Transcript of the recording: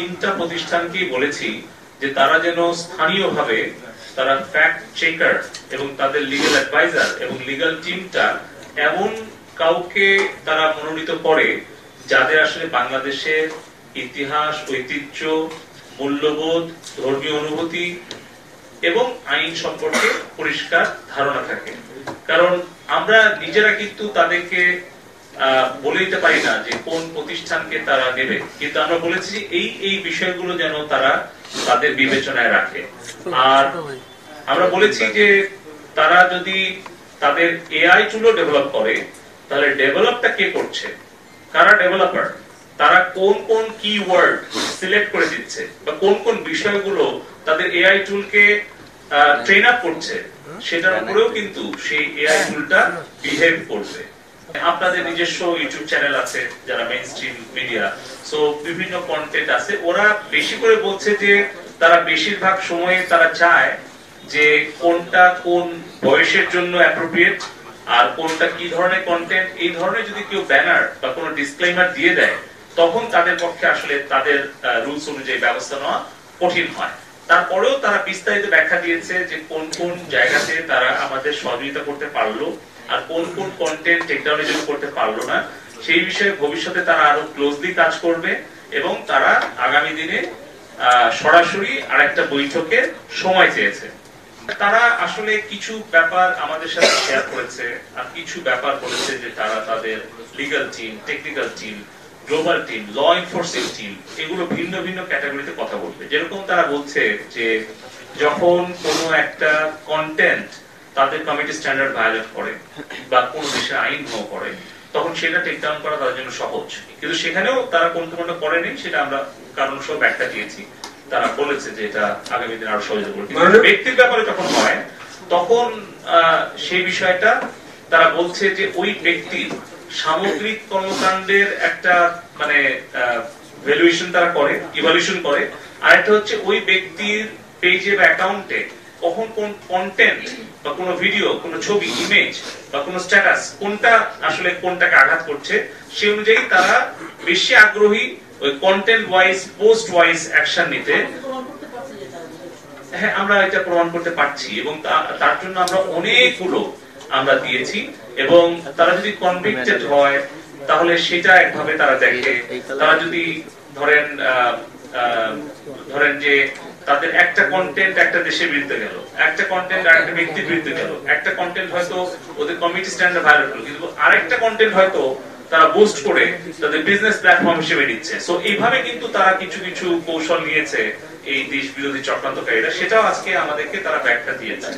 তিনটা প্রতিষ্ঠানকেই বলেছি যে তারা যেন স্থানীয়ভাবে তারা ফ্যাক্ট চেকার এবং তাদের লিগ্যাল অ্যাডভাইজার এবং লিগ্যাল টিমটা এমন কাউকে তারা মনোনীত করে যাদের আসলে বাংলাদেশের ইতিহাস, ঐতিহ্য, মূল্যবোধ, ধর্মীয় অনুভূতি এবং আইন সম্পর্কে পরিষ্কার ধারণা থাকে। কারণ আমরা নিজেরা কিন্তু তাদেরকে বলে দিতে পারি না যে কোন প্রতিষ্ঠানকে তারা নেবে, কিন্তু আমরা বলেছি যে এই বিষয়গুলো যেন তারা তাদের বিবেচনায় রাখে। আর আমরা বলেছি যে তারা যদি তাদের এআই টুলও ডেভেলপ করে, তাহলে ডেভেলপটা কে করছে, কারা ডেভেলপার, তারা কোন কোন কিওয়ার্ড সিলেক্ট করে দিচ্ছে বা কোন কোন বিষয়গুলো তাদের এআই টুলকে ট্রেন আপ করছে, সেটার উপরেও কিন্তু সেই এআই টুলটা বিহেভ করবে। আপনাদের নিজস্ব ইউটিউব চ্যানেল আছে যারা মেইনস্ট্রিম মিডিয়া, সো বিভিন্ন কন্টেন্ট আছে, ওরা বেশি করে বলছে যে তারা বেশিরভাগ সময়ে তারা চায় যে কোনটা কোন বয়সের জন্য অ্যাপ্রোপ্রিয়েট আর কোনটা কি ধরনের কন্টেন্ট, এই ধরনের যদি কেউ ব্যানার বা কোনো ডিসক্লেইমার দিয়ে দেয় তখন তাদের পক্ষে আসলে তাদের রুলস অনুযায়ী ব্যবস্থা নেওয়া কঠিন হয়। তারপরেও তারা বিস্তারিত ব্যাখ্যা দিয়েছে যে কোন কোন জায়গাতে তারা আমাদের সহযোগিতা করতে পারলো আর কোন কোন কন্টেন্ট টেকনোলজি করতে পারলো না, সেই বিষয়ে ভবিষ্যতে তারা আরো ক্লোজলি কাজ করবে এবং তারা আগামী দিনে সরাসরি আরেকটা বৈঠকের সময় চেয়েছে। তারা আসলে কিছু ব্যাপার আমাদের সাথে শেয়ার করেছে আর কিছু ব্যাপার বলেছে যে তারা তাদের legal team, technical team, global team, law enforcing team, এগুলো ভিন্ন ভিন্ন ক্যাটাগরিতে কথা বলবে। যেরকম তারা বলছে যে যখন কোনো একটা কন্টেন্ট তাদের কমিটি স্ট্যান্ডার্ড ভায়োলেট করে বা কোন দেশের আইন ভঙ্গ করে, তখন সেটা টেক ডাউন করা তাদের জন্য সহজ, কিন্তু সেখানেও তারা কোনটা করেনি, সেটা আমরা কারণ সহ ব্যাখ্যা দিয়েছি। তারা বলেছে যে এটা আগামী দিনে আরো সহজ করবে। ব্যক্তির ব্যাপারে যখন হয় তখন সেই বিষয়টা তারা বলছে যে ওই ব্যক্তির সামগ্রিক কর্মকাণ্ডের একটা মানে ভ্যালুয়েশন তারা করে, ইভালুয়েশন করে। আর একটা হচ্ছে ওই ব্যক্তির পেজে বা অ্যাকাউন্টে কখন কোন কন্টেন্ট বা কোনো ভিডিও, কোনো ছবি, ইমেজ বা কোনো স্ট্যাটাস কোনটা আসলে কোনটাকে আঘাত করছে, সেই অনুযায়ী তারা বেশি আগ্রহী ওই content wise, post wise action নিতে। হ্যাঁ, আমরা এটা প্রমাণ করতে পারছি এবং তার জন্য আমরা অনেকগুলো আমরা দিয়েছি এবং তারা যদি কনভিক্টেড হয় তাহলে সেটা একভাবে তারা দেখে। তারা যদি ধরেন যে তাদের একটা কন্টেন্ট একটা দেশের বিরুদ্ধে গেল, একটা কন্টেন্ট আরেকটা ব্যক্তির বিরুদ্ধে গেল, একটা কন্টেন্ট হয়তো ওদের কমিটি স্ট্যান্ডার্ড ভায়োলেট হলো, কিন্তু আরেকটা কন্টেন্ট হয়তো তারা বুস্ট করে তাদের বিজনেস প্ল্যাটফর্ম হিসেবে নিচ্ছে। সো এইভাবে কিন্তু তারা কিছু কিছু কৌশল নিয়েছে এই দেশ বিরোধী চক্রান্তকারীরা, সেটাও আজকে আমাদেরকে তারা ব্যাখ্যা দিয়েছে।